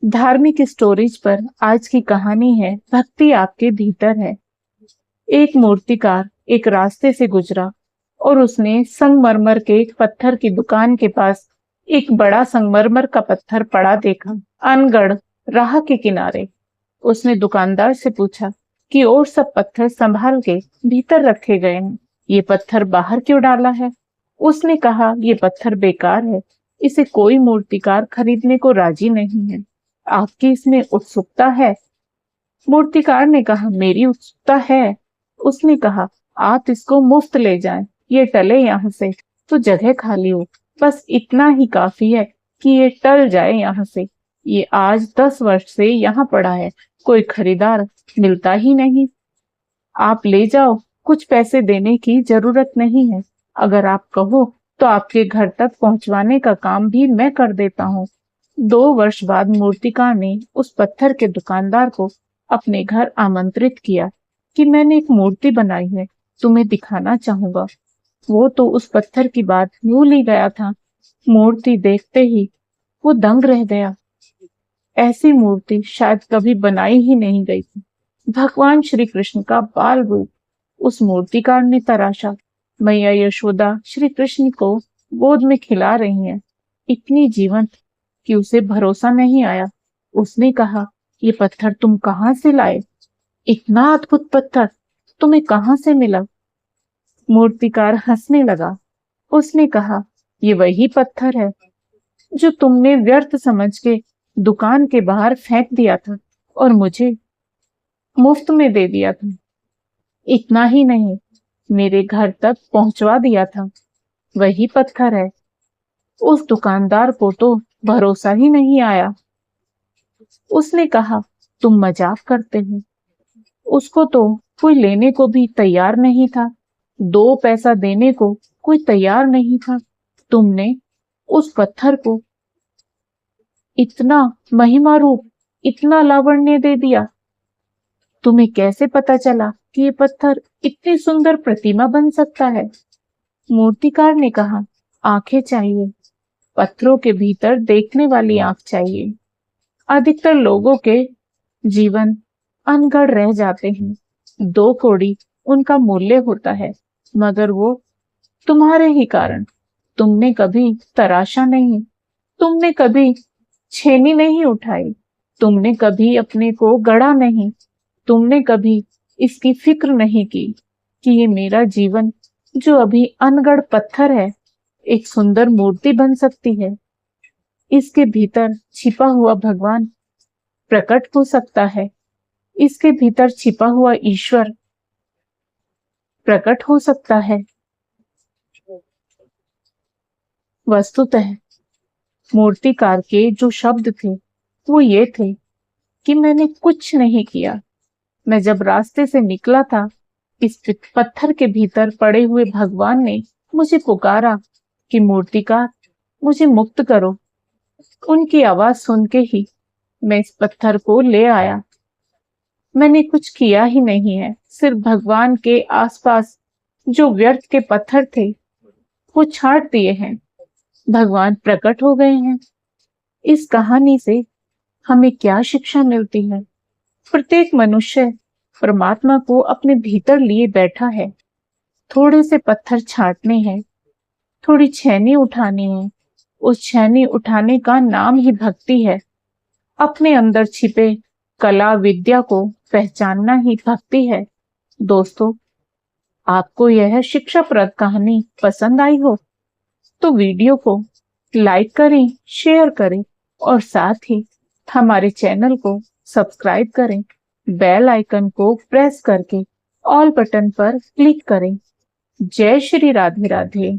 धार्मिक स्टोरीज पर आज की कहानी है भक्ति आपके भीतर है। एक मूर्तिकार एक रास्ते से गुजरा और उसने संगमरमर के एक पत्थर की दुकान के पास एक बड़ा संगमरमर का पत्थर पड़ा देखा, अनगढ़ राह के किनारे। उसने दुकानदार से पूछा कि और सब पत्थर संभाल के भीतर रखे गए हैं, ये पत्थर बाहर क्यों डाला है? उसने कहा, ये पत्थर बेकार है, इसे कोई मूर्तिकार खरीदने को राजी नहीं है। आपकी इसमें उत्सुकता है? मूर्तिकार ने कहा, मेरी उत्सुकता है। उसने कहा, आप इसको मुफ्त ले जाएं, ये टले यहाँ से तो जगह खाली हो, बस इतना ही काफी है कि ये टल जाए यहाँ से। ये आज 10 वर्ष से यहाँ पड़ा है, कोई खरीदार मिलता ही नहीं। आप ले जाओ, कुछ पैसे देने की जरूरत नहीं है। अगर आप कहो तो आपके घर तक पहुंचवाने का काम भी मैं कर देता हूँ। 2 वर्ष बाद मूर्तिकार ने उस पत्थर के दुकानदार को अपने घर आमंत्रित किया कि मैंने एक मूर्ति बनाई है, तुम्हें दिखाना चाहूंगा। वो तो उस पत्थर की बात भूल ही गया था। मूर्ति देखते ही वो दंग रह गया। ऐसी मूर्ति शायद कभी बनाई ही नहीं गई थी। भगवान श्री कृष्ण का बाल रूप उस मूर्तिकार ने तराशा। मैया यशोदा श्री कृष्ण को गोद में खिला रही हैं, इतनी जीवंत कि उसे भरोसा नहीं आया। उसने कहा, ये पत्थर तुम कहाँ से लाए? इतना अद्भुत पत्थर तुम्हें कहाँ से मिला? मूर्तिकार हंसने लगा। उसने कहा, ये वही पत्थर है जो तुमने व्यर्थ समझ के दुकान के बाहर फेंक दिया था और मुझे मुफ्त में दे दिया था। इतना ही नहीं, मेरे घर तक पहुंचवा दिया था। वही पत्थर है। उस दुकानदार को तो भरोसा ही नहीं आया। उसने कहा, तुम मजाक करते हो। उसको तो कोई लेने को भी तैयार नहीं था, 2 पैसा देने को कोई तैयार नहीं था। तुमने उस पत्थर को इतना महिमा रूप, इतना लावण्य दे दिया। तुम्हें कैसे पता चला कि ये पत्थर इतनी सुंदर प्रतिमा बन सकता है? मूर्तिकार ने कहा, आंखें चाहिए, पत्थरों के भीतर देखने वाली आंख चाहिए। अधिकतर लोगों के जीवन अनगढ़ रह जाते हैं, 2 कौड़ी उनका मूल्य होता है, मगर वो तुम्हारे ही कारण। तुमने कभी तराशा नहीं, तुमने कभी छेनी नहीं उठाई, तुमने कभी अपने को गढ़ा नहीं, तुमने कभी इसकी फिक्र नहीं की कि ये मेरा जीवन जो अभी अनगढ़ पत्थर है, एक सुंदर मूर्ति बन सकती है। इसके भीतर छिपा हुआ भगवान प्रकट हो सकता है, इसके भीतर छिपा हुआ ईश्वर प्रकट हो सकता है। वस्तुतः मूर्तिकार के जो शब्द थे वो ये थे कि मैंने कुछ नहीं किया। मैं जब रास्ते से निकला था, इस पत्थर के भीतर पड़े हुए भगवान ने मुझे पुकारा कि मूर्तिकार, मुझे मुक्त करो। उनकी आवाज सुन के ही मैं इस पत्थर को ले आया। मैंने कुछ किया ही नहीं है, सिर्फ भगवान के आसपास जो व्यर्थ के पत्थर थे वो छांट दिए हैं। भगवान प्रकट हो गए हैं। इस कहानी से हमें क्या शिक्षा मिलती है? प्रत्येक मनुष्य परमात्मा को अपने भीतर लिए बैठा है। थोड़े से पत्थर छांटने हैं, थोड़ी छेनी उठानी है। उस छेनी उठाने का नाम ही भक्ति है। अपने अंदर छिपे कला विद्या को पहचानना ही भक्ति है। दोस्तों, आपको यह शिक्षाप्रद कहानी पसंद आई हो तो वीडियो को लाइक करें, शेयर करें और साथ ही हमारे चैनल को सब्सक्राइब करें। बेल आइकन को प्रेस करके ऑल बटन पर क्लिक करें। जय श्री राधे राधे।